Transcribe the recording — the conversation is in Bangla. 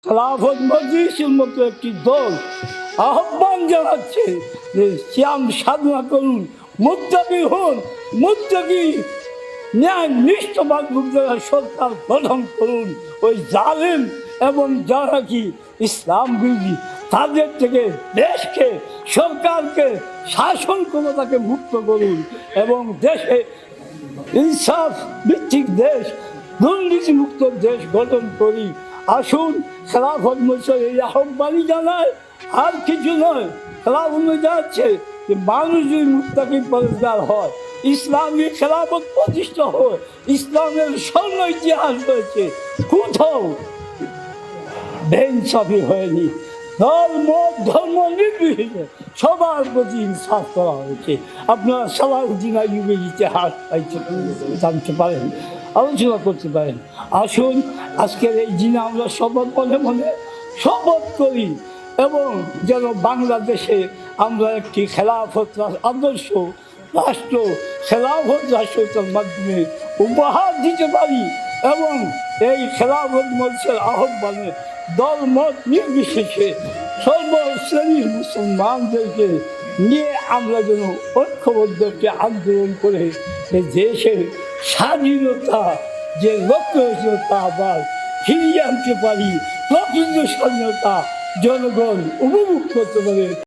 খেলাফত মজলিসের মতো একটি দল আহ্বান জানাচ্ছে যে শ্যাম সাধনা করুন, মুত্তাকি হন, মুত্তাকি ন্যায় নিষ্ঠবাদ সরকার গঠন করুন। ওই জালেম এবং যারা কি ইসলাম বিরোধী তাদের থেকে দেশকে, সরকারকে, শাসন ক্ষমতাকে মুক্ত করুন এবং দেশে ইনসাফ ভিত্তিক দেশ, দুর্নীতিমুক্ত দেশ গঠন করি। আসুন, খেলাফত মজলিস এই আহ্বানই জানায়, আর কিছু নয়। খেলাফত জানাচ্ছে যে মানুষ যদি মুত্তাকি পরেজগার হয়, ইসলামী খেলাফত প্রতিষ্ঠা হয়, ইসলামের স্বর্ণ ইতিহাস রয়েছে, কোথাও বেইনসাফি হয়নি। দল মত ধর্ম নির্বিশেষে সবার প্রতি ইনসাফ করা হয়েছে। আপনারা সালাউদ্দিন আইয়ুবের ইতিহাস জানতে পারেন, আলোচনা করতে পারেন। আসুন, আজকের এই দিনে আমরা সবার মনে মনে শপথ করি এবং যেন বাংলাদেশে আমরা একটি খেলাফত আদর্শ রাষ্ট্র, খেলাফত রাষ্ট্রটার মাধ্যমে উপহার দিতে পারি এবং এই খেলাফত মঞ্চের আহ্বানে দল মত নির্বিশেষে সর্বশ্রেণীর মুসলমানদেরকে নিয়ে আমরা যেন ঐক্যবদ্ধ একটি আন্দোলন করে দেশের স্বাধীনতা যে লক্ষ্য হয়েছিল তা আবার ফিরিয়ে আনতে পারি, প্রকৃত স্বাধীনতা জনগণ উপভোগ করতে পারে।